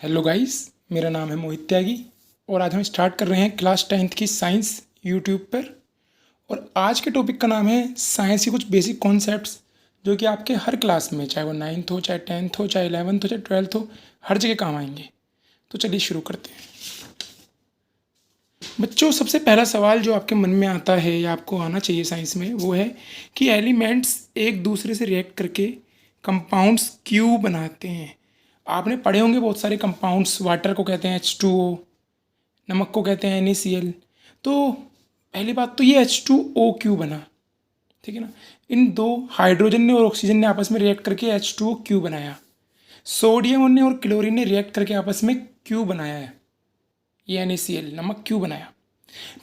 Hello guys, मेरा नाम है मोहित त्यागी और आज हम स्टार्ट कर रहे हैं क्लास 10th की साइंस यूट्यूब पर। और आज के टॉपिक का नाम है साइंस के कुछ बेसिक कॉन्सेप्ट्स जो कि आपके हर क्लास में, चाहे वो 9th हो, चाहे 10th हो, चाहे 11th हो, चाहे 12th हो, हर जगह काम आएंगे। तो चलिए शुरू करते हैं। बच्चों, सबसे पहला सवाल जो आपके मन में आता है या आपको आना चाहिए साइंस में, वो है कि एलिमेंट्स एक दूसरे से रिएक्ट करके कंपाउंड्स क्यों बनाते हैं। आपने पढ़े होंगे बहुत सारे कंपाउंड्स। वाटर को कहते हैं H2O, नमक को कहते हैं NaCl। तो पहली बात तो ये H2O क्यों बना, ठीक है ना। इन दो हाइड्रोजन ने और ऑक्सीजन ने आपस में रिएक्ट करके H2O क्यों बनाया। सोडियम ने और क्लोरीन ने रिएक्ट करके आपस में क्यों बनाया है ये NaCl, नमक क्यों बनाया।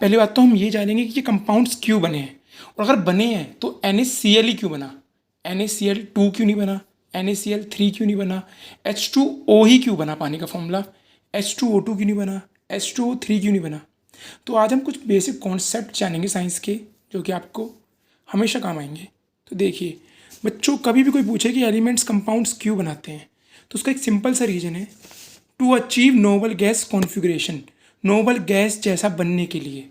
पहली बात तो हम ये जानेंगे कि ये कंपाउंड्स क्यों बने हैं, और अगर बने हैं तो NaCl ही क्यों बना। NaCl2 क्यों नहीं बना, NaCl3 क्यों नहीं बना, H2O ही क्यों बना, पानी का फॉर्मूला H2O2 क्यों नहीं बना, H2O3 क्यों नहीं बना। तो आज हम कुछ बेसिक कॉन्सेप्ट जानेंगे साइंस के जो कि आपको हमेशा काम आएंगे। तो देखिए बच्चों, कभी भी कोई पूछे कि एलिमेंट्स कंपाउंड्स क्यों बनाते हैं, तो उसका एक सिंपल सा रीज़न है, to achieve noble gas configuration. Noble gas जैसा बनने के लिए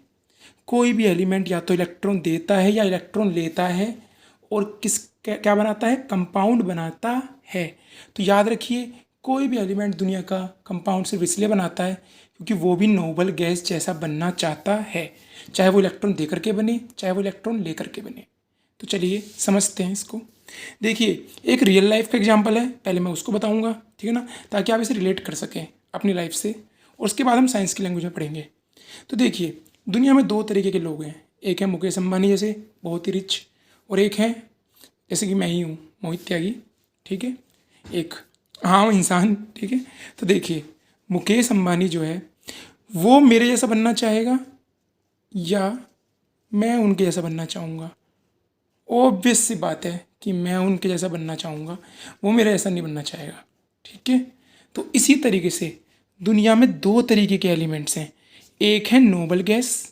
कोई भी एलिमेंट या तो इलेक्ट्रॉन देता है या इलेक्ट्रॉन लेता है, और क्या बनाता है, कंपाउंड बनाता है। तो याद रखिए, कोई भी एलिमेंट दुनिया का कंपाउंड सिर्फ इसलिए बनाता है क्योंकि वो भी नोबल गैस जैसा बनना चाहता है, चाहे वो इलेक्ट्रॉन दे करके बने, चाहे वो इलेक्ट्रॉन ले करके बने। तो चलिए समझते हैं इसको। देखिए, एक रियल लाइफ का एग्जांपल है, पहले मैं उसको बताऊंगा, ठीक है ना, ताकि आप इसे रिलेट कर सकें अपनी लाइफ से, और उसके बाद हम साइंस की लैंग्वेज में पढ़ेंगे। तो देखिए, दुनिया में दो तरीके के लोग हैं। एक है मुकेश अंबानी जैसे बहुत ही रिच, और एक है जैसे कि मैं ही हूँ, मोहित त्यागी, ठीक है, एक आम इंसान, ठीक है। तो देखिए, मुकेश अंबानी जो है वो मेरे जैसा बनना चाहेगा या मैं उनके जैसा बनना चाहूँगा। ऑब्वियस सी बात है कि मैं उनके जैसा बनना चाहूँगा, वो मेरा ऐसा नहीं बनना चाहेगा, ठीक है। तो इसी तरीके से दुनिया में दो तरीके के एलिमेंट्स हैं, एक है नोबल गैस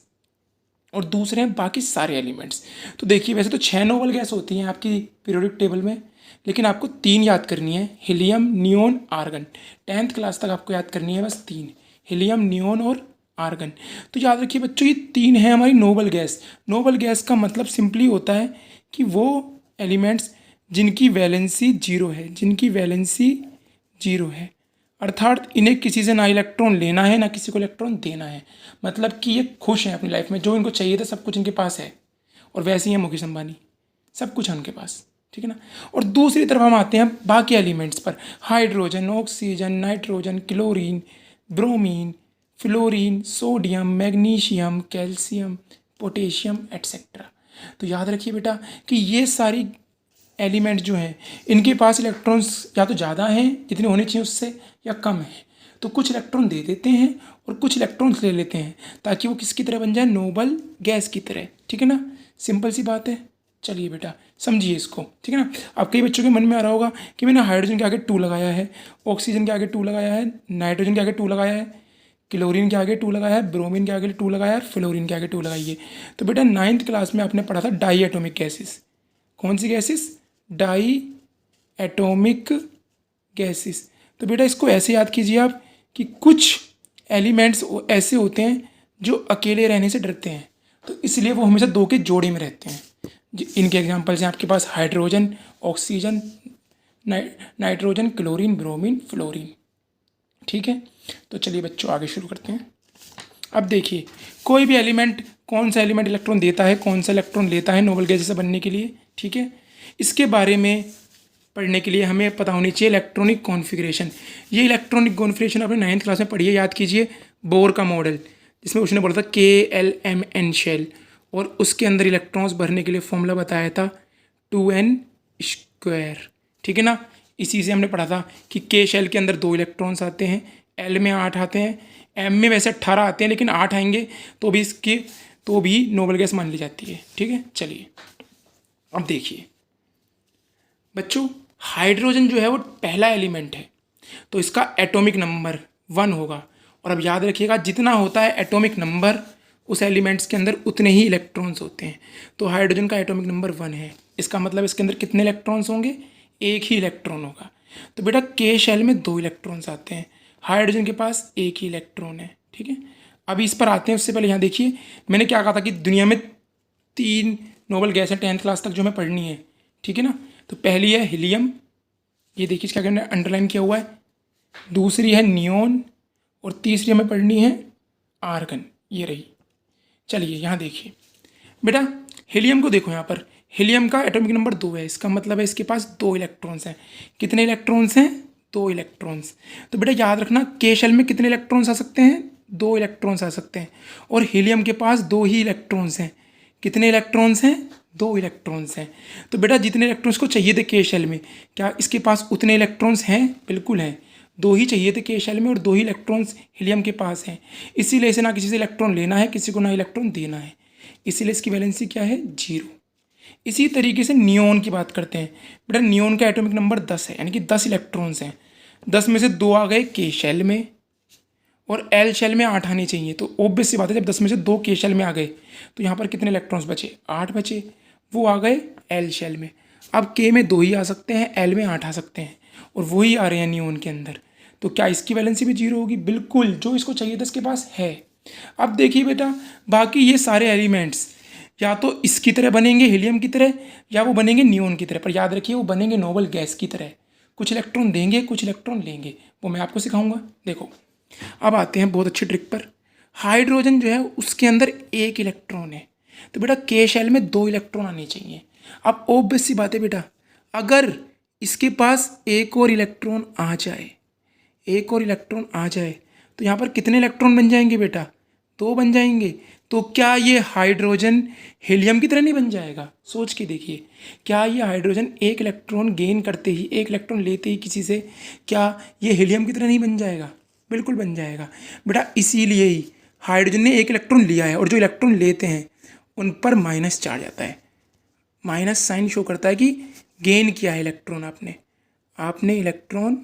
और दूसरे हैं बाकी सारे एलिमेंट्स। तो देखिए, वैसे तो 6 नोबल गैस होती हैं आपकी पीरियोडिक टेबल में, लेकिन आपको 3 याद करनी है, helium, neon, argon. 10th class तक आपको याद करनी है बस 3, हीलियम, नियोन और आर्गन। तो याद रखिए बच्चों, ये 3 है हमारी नोबल गैस। नोबल गैस का मतलब सिंपली होता है कि वो एलिमेंट्स जिनकी वैलेंसी जीरो है, जिनकी वैलेंसी जीरो है, अर्थात इन्हें किसी से ना इलेक्ट्रॉन लेना है ना किसी को इलेक्ट्रॉन देना है। मतलब कि ये खुश हैं अपनी लाइफ में, जो इनको चाहिए था सब कुछ इनके पास है। और वैसे ही है मुकेश अंबानी, सब कुछ है उनके पास, ठीक है ना। और दूसरी तरफ हम आते हैं बाकी एलिमेंट्स पर, hydrogen, oxygen, nitrogen, chlorine, bromine, fluorine, sodium, magnesium, calcium, potassium etcetera. तो याद रखिए बेटा कि ये सारी एलिमेंट जो हैं इनके पास इलेक्ट्रॉन्स या तो ज़्यादा हैं जितने होने चाहिए उससे, या कम है। तो कुछ इलेक्ट्रॉन दे देते हैं और कुछ इलेक्ट्रॉन्स ले लेते हैं, ताकि वो किसकी तरह बन जाए, नोबल गैस की तरह, ठीक है ना। सिंपल सी बात है। चलिए बेटा समझिए इसको, ठीक है ना। अब कई बच्चों के मन में आ रहा होगा कि मैंने हाइड्रोजन के आगे 2 लगाया है, ऑक्सीजन के आगे 2 लगाया है, नाइट्रोजन के आगे 2 लगाया है, क्लोरीन के आगे 2 लगाया है, ब्रोमीन के आगे 2 लगाया है, फ्लोरीन के आगे 2 लगाइए। तो बेटा 9th क्लास में आपने पढ़ा था डाई एटोमिक गैसेस। कौन सी गैसेस, डाई एटोमिक गैसेस। तो बेटा इसको ऐसे याद कीजिए आप कि कुछ एलिमेंट्स ऐसे होते हैं जो अकेले रहने से डरते हैं, तो इसलिए वो हमेशा दो के जोड़े में रहते हैं। इनके एग्जांपल्स हैं आपके पास hydrogen, oxygen, nitrogen, chlorine, bromine, fluorine, ठीक है। तो चलिए बच्चों आगे शुरू करते हैं। अब देखिए, कोई भी एलिमेंट, कौन सा एलिमेंट इलेक्ट्रॉन देता है, कौन सा इलेक्ट्रॉन लेता है नोबल गैस जैसा बनने के लिए, ठीक है। इसके बारे में पढ़ने के लिए हमें पता होनी चाहिए इलेक्ट्रॉनिक कॉन्फ़िगरेशन। ये इलेक्ट्रॉनिक कॉन्फ़िगरेशन आपने 9th क्लास में पढ़ी है, याद कीजिए। बोर का मॉडल, जिसमें उसने बोला था KLMN शेल, और उसके अंदर इलेक्ट्रॉन्स भरने के लिए फॉर्मूला बताया था 2n², ठीक है ना। इसी से हमने पढ़ा था कि K शेल के अंदर 2 इलेक्ट्रॉन्स आते हैं, L में 8 आते हैं, M में वैसे 18 आते हैं, लेकिन 8 आएंगे तो भी इसकी तो भी नोबल गैस मान ली जाती है, ठीक है। चलिए अब देखिए बच्चों, हाइड्रोजन जो है वो पहला एलिमेंट है, तो इसका एटॉमिक नंबर 1 होगा। और अब याद रखिएगा, जितना होता है एटॉमिक नंबर उस एलिमेंट्स के अंदर उतने ही इलेक्ट्रॉन्स होते हैं। तो हाइड्रोजन का एटॉमिक नंबर 1 है, इसका मतलब इसके अंदर कितने इलेक्ट्रॉन्स होंगे, एक ही इलेक्ट्रॉन होगा। तो बेटा K शेल में 2 इलेक्ट्रॉन्स आते हैं, हाइड्रोजन के पास एक ही इलेक्ट्रॉन है, ठीक है। अभी इस पर आते हैं, उससे पहले यहाँ देखिए मैंने क्या कहा था कि दुनिया में 3 नोबल गैस है 10th क्लास तक जो हमें पढ़नी है, ठीक है ना। तो पहली है हीलियम, ये देखिए क्या करना है, अंडरलाइन किया हुआ है। दूसरी है नियोन, और तीसरी हमें पढ़नी है आर्गन, ये रही। चलिए यहाँ देखिए बेटा, हीलियम को देखो यहाँ पर, हीलियम का एटॉमिक नंबर 2 है, इसका मतलब है इसके पास 2 इलेक्ट्रॉन्स हैं। कितने इलेक्ट्रॉन्स हैं? 2 इलेक्ट्रॉन्स। तो बेटा याद रखना, के शेल में कितने इलेक्ट्रॉन्स आ सकते हैं? 2 इलेक्ट्रॉन्स आ सकते हैं। और हीलियम के पास 2 ही इलेक्ट्रॉन्स हैं। कितने इलेक्ट्रॉन्स हैं? 2 इलेक्ट्रॉन्स हैं। तो बेटा जितने इलेक्ट्रॉन्स को चाहिए थे के शेल में, क्या इसके पास उतने इलेक्ट्रॉन्स हैं? बिल्कुल हैं। 2 ही चाहिए थे के शेल में और 2 ही इलेक्ट्रॉन्स हीलियम के पास हैं। इसीलिए इसे ना किसी से इलेक्ट्रॉन लेना है, किसी को ना इलेक्ट्रॉन देना है, इसीलिए इसकी वैलेंसी क्या है? 0। इसी तरीके से नियोन की बात करते हैं। बेटा नियोन का एटॉमिक नंबर 10 है, यानी कि 10 इलेक्ट्रॉन्स हैं। 10 में से 2 आ गए के शेल में, और एल शेल में 8 आने चाहिए। तो ऑब्वियस सी बात है, जब 10 में से 2 के शेल में आ गए तो यहाँ पर कितने इलेक्ट्रॉन्स बचे? 8 बचे, वो आ गए एल शेल में। अब के में 2 ही आ सकते हैं, एल में 8 आ सकते हैं, और वही आ रहे हैं नियोन के अंदर। तो क्या इसकी वैलेंसी भी 0 होगी? बिल्कुल, जो इसको चाहिए था इसके पास है। अब देखिए बेटा, बाकी ये सारे एलिमेंट्स या तो इसकी तरह बनेंगे हीलियम की तरह, या वो बनेंगे नियोन की तरह। पर याद रखिए वो बनेंगे नोबल गैस की तरह, कुछ इलेक्ट्रॉन देंगे कुछ इलेक्ट्रॉन लेंगे, वो मैं आपको सिखाऊंगा। देखो अब आते हैं बहुत अच्छी ट्रिक पर। हाइड्रोजन जो है उसके अंदर 1 इलेक्ट्रॉन है, तो बेटा के शेल में 2 इलेक्ट्रॉन आने चाहिए। अब ऑब्वियस सी बात है बेटा, अगर इसके पास एक और इलेक्ट्रॉन आ जाए, एक और इलेक्ट्रॉन आ जाए, तो यहाँ पर कितने इलेक्ट्रॉन बन जाएंगे बेटा? 2 बन जाएंगे। तो क्या ये हाइड्रोजन हीलियम की तरह नहीं बन जाएगा? सोच के देखिए, क्या ये हाइड्रोजन 1 इलेक्ट्रॉन गेन करते ही, 1 इलेक्ट्रॉन लेते ही किसी से, क्या ये हीलियम की तरह नहीं बन जाएगा? बिल्कुल बन जाएगा बेटा। इसीलिए ही हाइड्रोजन ने 1 इलेक्ट्रॉन लिया है, और जो इलेक्ट्रॉन लेते हैं उन पर माइनस चार्ज आता है। माइनस साइन शो करता है कि गेन किया है इलेक्ट्रॉन, आपने इलेक्ट्रॉन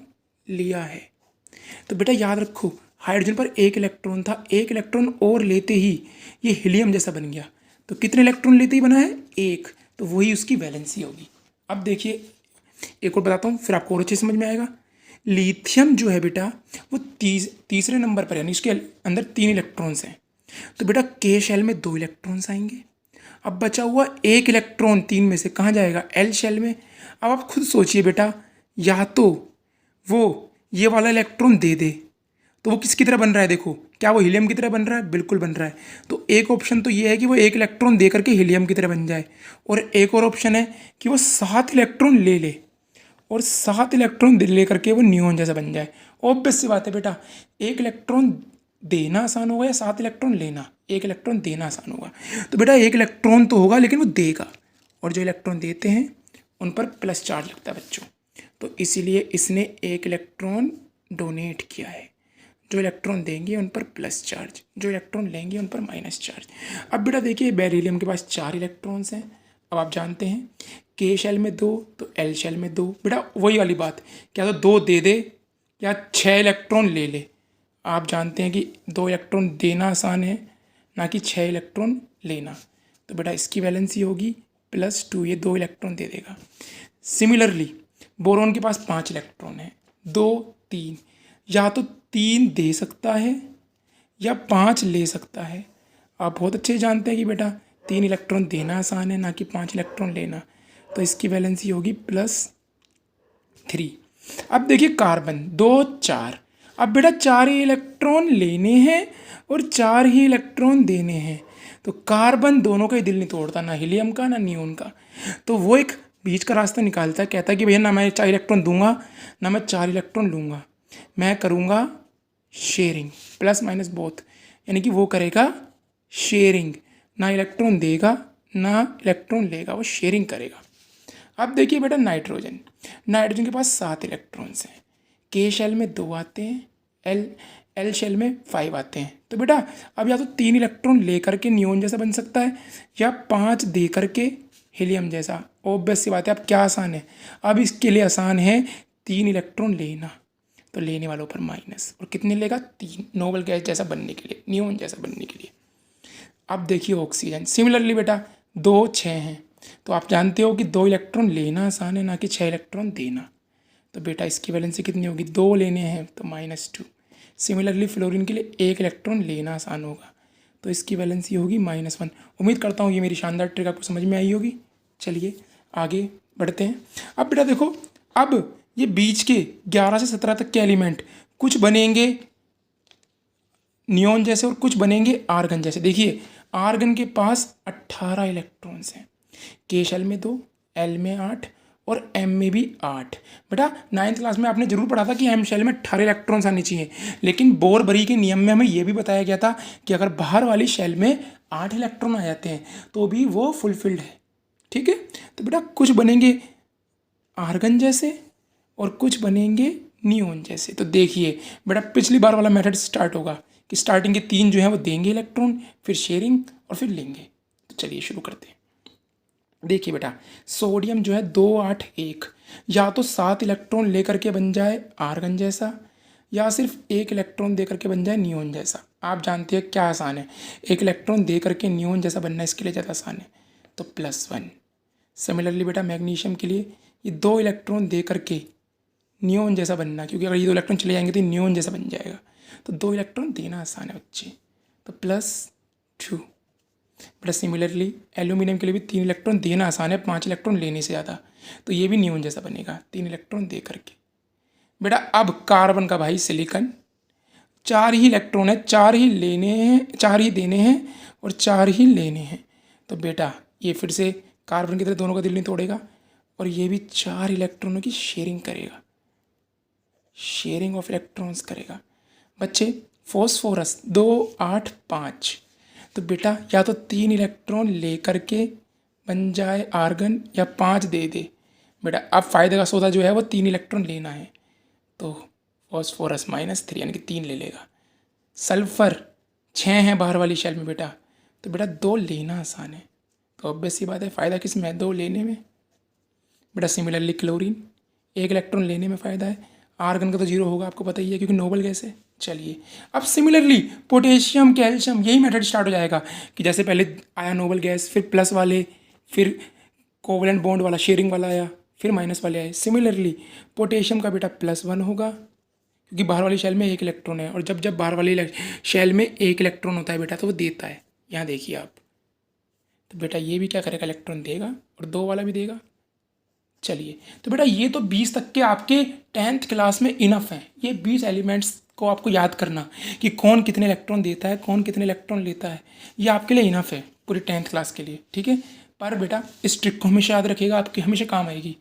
लिया है। तो बेटा याद रखो, हाइड्रोजन पर 1 इलेक्ट्रॉन था, 1 इलेक्ट्रॉन और लेते ही ये हीलियम जैसा बन गया। तो कितने इलेक्ट्रॉन लेते ही बना है? 1। तो वही उसकी वैलेंसी होगी। अब देखिए एक और बताता हूँ, फिर आपको और अच्छे समझ में आएगा। लिथियम जो है बेटा वो तीसरे नंबर पर, यानी इसके अंदर 3 इलेक्ट्रॉन्स हैं। तो बेटा के शेल में 2 इलेक्ट्रॉन्स आएंगे। अब बचा हुआ 1 इलेक्ट्रॉन 3 में से कहाँ जाएगा? एल शेल में। अब आप खुद सोचिए बेटा, या तो वो ये वाला इलेक्ट्रॉन दे दे, तो वो किसकी तरह बन रहा है? देखो, क्या वो हीलियम की तरह बन रहा है? बिल्कुल बन रहा है। तो एक ऑप्शन तो ये है कि वो 1 इलेक्ट्रॉन दे करके हीलियम की तरह बन जाए, और एक और ऑप्शन है कि वो 7 इलेक्ट्रॉन ले ले, और 7 इलेक्ट्रॉन ले करके वो नियोन जैसा बन जाए। ऑब्वियस सी बात है बेटा, 1 इलेक्ट्रॉन देना आसान होगा या 7 इलेक्ट्रॉन लेना? 1 इलेक्ट्रॉन देना आसान होगा। तो बेटा 1 इलेक्ट्रॉन तो होगा, लेकिन वो देगा, और जो इलेक्ट्रॉन देते हैं उन पर प्लस चार्ज लगता है बच्चों। तो इसीलिए इसने 1 इलेक्ट्रॉन डोनेट किया है। जो इलेक्ट्रॉन देंगे उन पर प्लस चार्ज, जो इलेक्ट्रॉन लेंगे उन पर माइनस चार्ज। अब बेटा देखिए, बेरिलियम के पास 4 इलेक्ट्रॉन्स हैं। अब आप जानते हैं के शेल में 2, तो एल शेल में 2। बेटा वही वाली बात, क्या तो 2 दे दे या 6 इलेक्ट्रॉन ले ले। आप जानते हैं कि 2 इलेक्ट्रॉन देना आसान है, ना कि 6 इलेक्ट्रॉन लेना। तो बेटा इसकी वैलेंसी होगी +2, ये 2 इलेक्ट्रॉन दे देगा। सिमिलरली बोरॉन के पास 5 इलेक्ट्रॉन है, 2 3, या तो 3 दे सकता है या 5 ले सकता है। आप बहुत अच्छे जानते हैं कि बेटा 3 इलेक्ट्रॉन देना आसान है, ना कि 5 इलेक्ट्रॉन लेना। तो इसकी वैलेंसी होगी +3। अब देखिए कार्बन 2 4। अब बेटा 4 ही इलेक्ट्रॉन लेने हैं और 4 ही इलेक्ट्रॉन देने हैं। तो कार्बन दोनों का ही दिल नहीं तोड़ता, ना हीलियम का ना नियोन का। तो वो एक बीच का रास्ता निकालता है, कहता है कि भैया ना मैं 4 इलेक्ट्रॉन दूंगा ना मैं 4 इलेक्ट्रॉन लूँगा, मैं करूँगा शेयरिंग, प्लस माइनस बोथ। यानी कि वो करेगा शेयरिंग, ना इलेक्ट्रॉन देगा ना इलेक्ट्रॉन लेगा, वो शेयरिंग करेगा। अब देखिए बेटा नाइट्रोजन, नाइट्रोजन के पास 7 इलेक्ट्रॉन्स हैं। के शेल में 2 आते हैं, एल शेल में 5 आते हैं। तो बेटा अब या तो 3 इलेक्ट्रॉन ले करके नियोन जैसा बन सकता है, या 5 दे करके हीलियम जैसा। ऑब्वियस सी बात है। अब क्या आसान है? अब इसके लिए आसान है 3 इलेक्ट्रॉन लेना, तो लेने वालों पर माइनस, और कितने लेगा? 3, नोबल गैस जैसा बनने के लिए, नियोन जैसा बनने के लिए। अब देखिए ऑक्सीजन, सिमिलरली बेटा 2 6 हैं। तो आप जानते हो कि 2 इलेक्ट्रॉन लेना आसान है, ना कि 6 इलेक्ट्रॉन देना। तो बेटा इसकी वैलेंसी कितनी होगी? 2 लेने हैं तो -2, सिमिलरली फ्लोरीन के लिए एक इलेक्ट्रॉन लेना आसान होगा, तो इसकी वैलेंसी होगी -1। उम्मीद करता हूँ ये मेरी शानदार ट्रिक आपको समझ में आई होगी। चलिए आगे बढ़ते हैं। अब बेटा देखो, अब ये बीच के 11 से 17 तक के एलिमेंट कुछ बनेंगे नियॉन जैसे और कुछ बनेंगे आर्गन जैसे। देखिए आर्गन के पास 18 इलेक्ट्रॉन्स हैं, के शेल में 2, एल में 8 और एम में भी 8। बेटा 9th क्लास में आपने जरूर पढ़ा था कि एम शेल में 18 इलेक्ट्रॉन्स आने चाहिए, लेकिन बोर बरी के नियम में हमें यह भी बताया गया था कि अगर बाहर वाली शेल में 8 इलेक्ट्रॉन आ जाते हैं तो भी वो फुलफिल्ड है। ठीक है, तो बेटा कुछ बनेंगे आर्गन जैसे और कुछ बनेंगे नियॉन जैसे। तो देखिए बेटा पिछली बार वाला मेथड स्टार्ट होगा कि स्टार्टिंग के 3 जो हैं वो देंगे इलेक्ट्रॉन, फिर शेयरिंग और फिर लेंगे। तो चलिए शुरू करते हैं। देखिए बेटा सोडियम जो है 2 8 1 या तो 7 इलेक्ट्रॉन लेकर के बन जाए आर्गन जैसा, या सिर्फ 1 इलेक्ट्रॉन दे करके बन जाए नियॉन जैसा। आप जानते हैं क्या आसान है, 1 इलेक्ट्रॉन दे करके नियॉन जैसा बनना इसके लिए ज़्यादा आसान है, तो +1। सिमिलरली बेटा मैग्नीशियम के लिए ये 2 इलेक्ट्रॉन दे करके नियॉन जैसा बनना, क्योंकि अगर ये 2 इलेक्ट्रॉन चले जाएंगे तो नियॉन जैसा बन जाएगा, तो 2 इलेक्ट्रॉन देना आसान है बच्चे, तो +2। बेटा सिमिलरली एल्यूमिनियम के लिए भी 3 इलेक्ट्रॉन देना आसान है, 5 इलेक्ट्रॉन लेने से ज़्यादा, तो ये भी नियॉन जैसा बनेगा 3 इलेक्ट्रॉन दे करके। बेटा अब कार्बन का भाई सिलिकॉन, 4 ही इलेक्ट्रॉन है, 4 ही लेने हैं, 4 ही देने हैं और 4 ही लेने हैं। तो बेटा ये फिर से कार्बन की तरह दोनों का दिल नहीं तोड़ेगा और ये भी 4 इलेक्ट्रॉनों की शेयरिंग करेगा, शेयरिंग ऑफ इलेक्ट्रॉन्स करेगा। बच्चे फॉस्फोरस 2 8 5, तो बेटा या तो 3 इलेक्ट्रॉन ले करके बन जाए आर्गन या 5 दे दे। बेटा अब फायदे का सौदा जो है वो 3 इलेक्ट्रॉन लेना है, तो फॉस्फोरस -3 यानी कि 3 ले लेगा। सल्फर 6 है बाहर वाली शेल में बेटा, तो बेटा 2 लेना आसान है, तो ऑब्वियस सी बात है फ़ायदा किस में है, 2 लेने में। बेटा सिमिलरली क्लोरीन 1 इलेक्ट्रॉन लेने में फ़ायदा है, आर्गन का तो 0 होगा आपको पता ही है क्योंकि नोबल गैस है। चलिए अब सिमिलरली पोटेशियम कैल्शियम यही मेथड स्टार्ट हो जाएगा कि जैसे पहले आया नोबल गैस, फिर प्लस वाले, फिर कोवलेंट बॉन्ड वाला शेयरिंग वाला आया, फिर माइनस वाले आए। सिमिलरली पोटेशियम का बेटा +1 होगा क्योंकि बाहर वाली शेल में 1 इलेक्ट्रॉन है, और जब जब बाहर वाली शेल में 1 इलेक्ट्रॉन होता है बेटा तो वो देता है। यहाँ देखिए आप, तो बेटा ये भी क्या करेगा, इलेक्ट्रॉन देगा और 2 वाला भी देगा। चलिए तो बेटा ये तो 20 तक के आपके 10th क्लास में इनफ हैं। ये 20 एलिमेंट्स को आपको याद करना कि कौन कितने इलेक्ट्रॉन देता है, कौन कितने इलेक्ट्रॉन लेता है, ये आपके लिए इनफ है पूरी 10th क्लास के लिए। ठीक है, पर बेटा इस ट्रिक को हमेशा याद रखिएगा, आपकी हमेशा काम आएगी।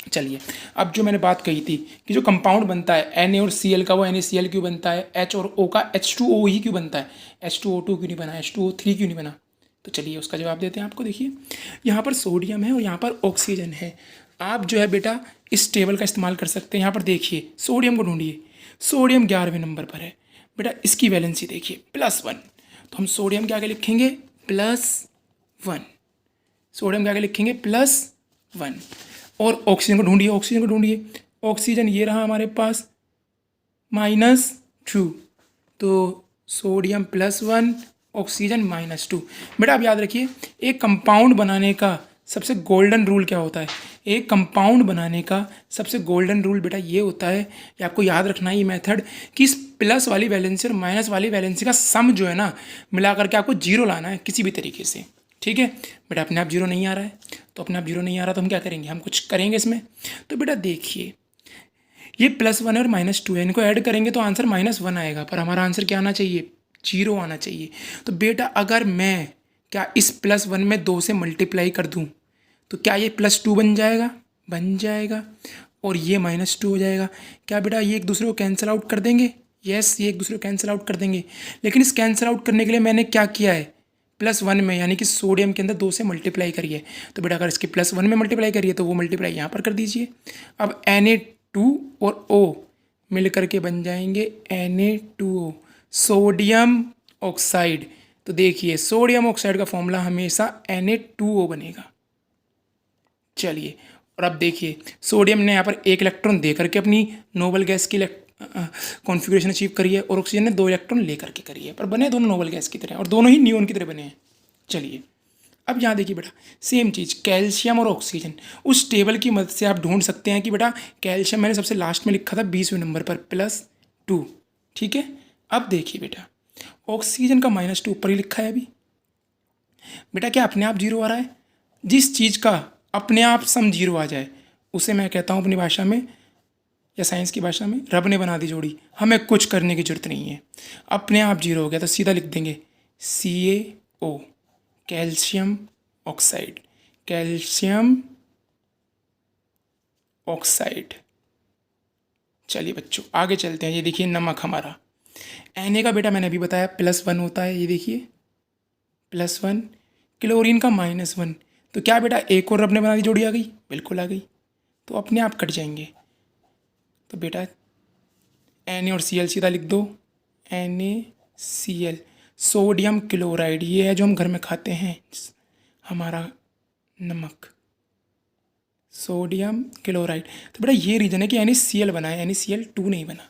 चलिए अब जो मैंने बात कही थी कि जो कंपाउंड बनता है Na और Cl का, वो NaCl क्यों बनता है, H और O का H2O ही क्यों बनता है, H2O2 क्यों नहीं बना, H2O3 क्यों नहीं बना, तो चलिए उसका जवाब देते हैं आपको। देखिए यहाँ पर सोडियम है और यहाँ पर ऑक्सीजन है। आप जो है बेटा इस टेबल का इस्तेमाल कर सकते हैं। यहाँ पर देखिए सोडियम को ढूंढिए, सोडियम 11वें नंबर पर है बेटा, इसकी वैलेंसी देखिए +1, तो हम सोडियम के आगे लिखेंगे +1, सोडियम के आगे लिखेंगे +1। और ऑक्सीजन को ढूंढिए, ऑक्सीजन को ढूंढिए, ऑक्सीजन ये रहा हमारे पास -2, तो सोडियम +1 ऑक्सीजन -2। बेटा आप याद रखिए एक कंपाउंड बनाने का सबसे गोल्डन रूल क्या होता है, एक कंपाउंड बनाने का सबसे गोल्डन रूल बेटा ये होता है, ये आपको याद रखना है ये मेथड, कि इस प्लस वाली वैलेंसी और माइनस वाली वैलेंसी का सम जो है ना मिला करके आपको 0 लाना है किसी भी तरीके से। ठीक है बेटा, अपने आप 0 नहीं आ रहा है, तो अपने आप 0 नहीं आ रहा तो हम क्या करेंगे, हम कुछ करेंगे इसमें। तो बेटा देखिए ये +1 और -2 है, इनको ऐड करेंगे तो आंसर -1 आएगा, पर हमारा आंसर क्या आना चाहिए, 0 आना चाहिए। तो बेटा अगर मैं क्या इस +1 में 2 से मल्टीप्लाई कर दूं तो क्या ये +2 बन जाएगा, बन जाएगा, और ये -2 हो जाएगा। क्या बेटा ये एक दूसरे को कैंसिल आउट कर देंगे, यस ये एक दूसरे को कैंसिल आउट कर देंगे। लेकिन इस कैंसिल आउट करने के लिए मैंने क्या किया है, +1 में यानी कि सोडियम के अंदर 2 से मल्टीप्लाई करिए। तो बेटा अगर इसके +1 में मल्टीप्लाई करिए तो वो मल्टीप्लाई यहाँ पर कर दीजिए। अब Na2 और O मिल करके बन जाएंगे Na2O, सोडियम ऑक्साइड। तो देखिए सोडियम ऑक्साइड का फॉर्मूला हमेशा Na2O बनेगा। चलिए और अब देखिए सोडियम ने यहाँ पर 1 इलेक्ट्रॉन दे करके अपनी नोबल गैस की कॉन्फ़िगरेशन अचीव करी है, और ऑक्सीजन ने 2 इलेक्ट्रॉन ले करके करी है, पर बने दोनों नोबल गैस की तरह और दोनों ही नियॉन की तरह बने हैं। चलिए अब यहाँ देखिए बेटा सेम चीज़ कैल्शियम और ऑक्सीजन, उस टेबल की मदद से आप ढूंढ सकते हैं कि बेटा कैल्शियम मैंने सबसे लास्ट में लिखा था 20वें नंबर पर +2, ठीक है। अब देखिए बेटा, ऑक्सीजन का -2 ऊपर ही लिखा है अभी। बेटा क्या अपने आप जीरो आ रहा है? जिस चीज़ का अपने आप सम जीरो आ जाए उसे मैं कहता हूँ अपनी भाषा में या साइंस की भाषा में, रब ने बना दी जोड़ी, हमें कुछ करने की जरूरत नहीं है। अपने आप जीरो हो गया तो सीधा लिख देंगे CaO, calcium oxide, calcium oxide. चलिए बच्चों आगे चलते हैं। ये देखिए नमक हमारा Na का बेटा मैंने अभी बताया +1 होता है, ये देखिए +1। क्लोरीन का -1, तो क्या बेटा एक और रब ने बना दी जोड़ी आ गई? बिल्कुल आ गई। तो अपने आप कट जाएंगे। तो बेटा Na और Cl सीधा लिख दो, NaCl। सोडियम क्लोराइड ये है जो हम घर में खाते हैं, हमारा नमक, सोडियम क्लोराइड। तो बेटा ये रीज़न है कि NaCl बना है, NaCl2 नहीं बना।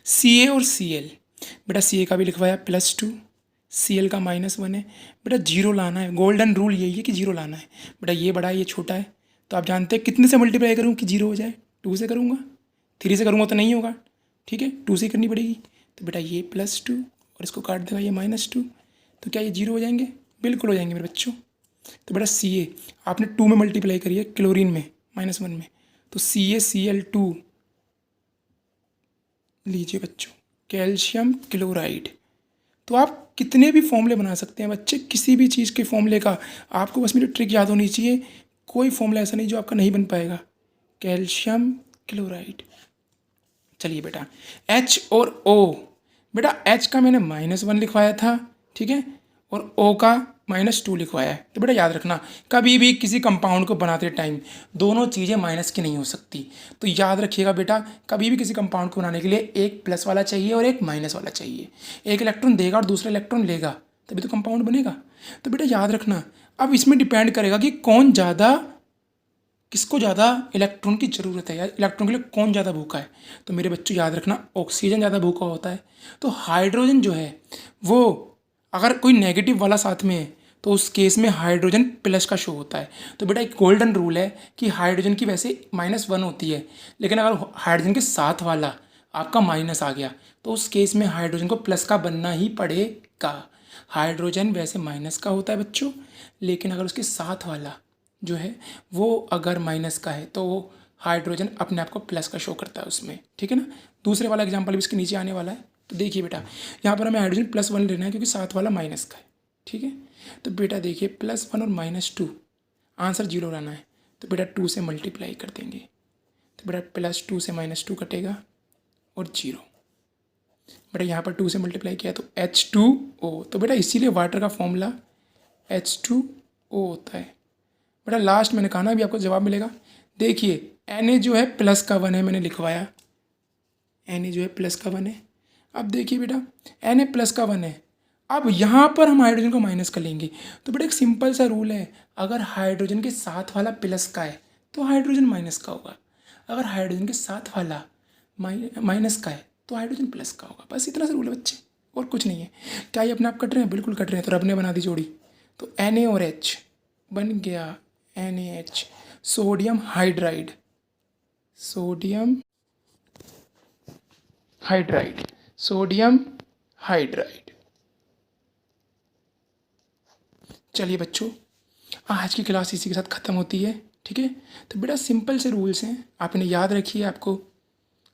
Ca और Cl, बेटा Ca का भी लिखवाया +2, Cl का -1 है। बेटा जीरो लाना है, गोल्डन रूल यही है कि जीरो लाना है। बेटा ये बड़ा है ये छोटा है, तो आप जानते हैं कितने से मल्टीप्लाई करूँ कि जीरो हो जाए? 2 से करूँगा, 3 से करूँगा तो नहीं होगा, ठीक है, 2 से करनी पड़ेगी। तो बेटा ये +2 और इसको काट देगा ये -2, तो क्या ये जीरो हो जाएंगे? बिल्कुल हो जाएंगे मेरे बच्चों। तो बेटा Ca आपने 2 में मल्टीप्लाई करिए क्लोरीन में -1 में, तो CaCl2 लीजिए बच्चों, कैल्शियम क्लोराइड। तो आप कितने भी फॉर्मूले बना सकते हैं बच्चे, किसी भी चीज़ के फॉर्मूले का। आपको बस मेरी ट्रिक याद होनी चाहिए, कोई फॉर्मूला ऐसा नहीं जो आपका नहीं बन पाएगा। Calcium chloride. चलिए बेटा H और O, बेटा H का मैंने -1 लिखवाया था, ठीक है, और O का -2 लिखवाया है। तो बेटा याद रखना कभी भी किसी कंपाउंड को बनाते टाइम दोनों चीज़ें माइनस की नहीं हो सकती। तो याद रखिएगा बेटा कभी भी किसी कंपाउंड को बनाने के लिए एक प्लस वाला चाहिए और एक माइनस वाला चाहिए। एक इलेक्ट्रॉन देगा और दूसरा इलेक्ट्रॉन लेगा तभी तो कंपाउंड बनेगा। तो बेटा याद रखना अब इसमें डिपेंड करेगा कि कौन ज़्यादा, किसको ज़्यादा इलेक्ट्रॉन की ज़रूरत है या इलेक्ट्रॉन के लिए कौन ज़्यादा भूखा है। तो मेरे बच्चों याद रखना ऑक्सीजन ज़्यादा भूखा होता है। तो हाइड्रोजन जो है वो अगर कोई नेगेटिव वाला साथ में है तो उस केस में हाइड्रोजन प्लस का शो होता है। तो बेटा एक गोल्डन रूल है कि हाइड्रोजन की वैसे -1 होती है, लेकिन अगर हाइड्रोजन के साथ वाला आपका माइनस आ गया तो उस केस में हाइड्रोजन को प्लस का बनना ही पड़ेगा। हाइड्रोजन वैसे माइनस का होता है बच्चों, लेकिन अगर उसके साथ वाला जो है वो अगर माइनस का है तो वो हाइड्रोजन अपने आप को प्लस का शो करता है उसमें, ठीक है ना। दूसरे वाला एग्जांपल भी इसके नीचे आने वाला है। तो देखिए बेटा यहाँ पर हमें हाइड्रोजन +1 लेना है क्योंकि साथ वाला माइनस का है, ठीक है। तो बेटा देखिए +1 और -2 आंसर 0 लाना है, तो बेटा 2 से मल्टीप्लाई कर देंगे। तो बेटा +2 से -2 कटेगा और 0। बेटा यहाँ पर 2 से मल्टीप्लाई किया तो H2O। तो बेटा इसीलिए वाटर का फॉर्मूला H2O होता है। बेटा लास्ट मैंने कहा ना अभी आपको जवाब मिलेगा। देखिए Na जो है प्लस का 1 है, मैंने लिखवाया Na जो है प्लस का 1 है। अब देखिए बेटा Na प्लस का 1 है, अब यहाँ पर हम हाइड्रोजन को माइनस कर लेंगे। तो बेटा एक सिंपल सा रूल है, अगर हाइड्रोजन के साथ वाला प्लस का है तो हाइड्रोजन माइनस का होगा, अगर हाइड्रोजन के साथ वाला माइनस का है तो हाइड्रोजन प्लस का होगा। बस इतना सा रूल है बच्चे, और कुछ नहीं है। क्या ये अपने आप कट रहे हैं? बिल्कुल कट रहे हैं। तो रब ने बना दी जोड़ी, तो Na और H बन गया NaH, sodium hydride, sodium hydride, sodium hydride. चलिए बच्चों आज की क्लास इसी के साथ ख़त्म होती है, ठीक है। तो बेटा सिंपल से रूल्स हैं, आपने याद रखिए, आपको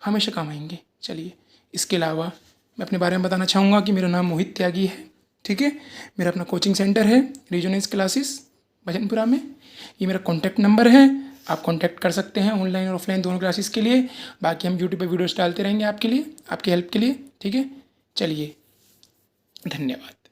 हमेशा काम आएंगे। चलिए इसके अलावा मैं अपने बारे में बताना चाहूँगा कि मेरा नाम मोहित त्यागी है, ठीक है। मेरा अपना कोचिंग सेंटर है रीजोनेंस क्लासेस भजनपुरा में। ये मेरा कॉन्टैक्ट नंबर है, आप कॉन्टैक्ट कर सकते हैं ऑनलाइन और ऑफलाइन दोनों क्लासेस के लिए। बाकी हम यूट्यूब पे वीडियोस डालते रहेंगे आपके लिए, आपकी हेल्प के लिए, ठीक है। चलिए धन्यवाद।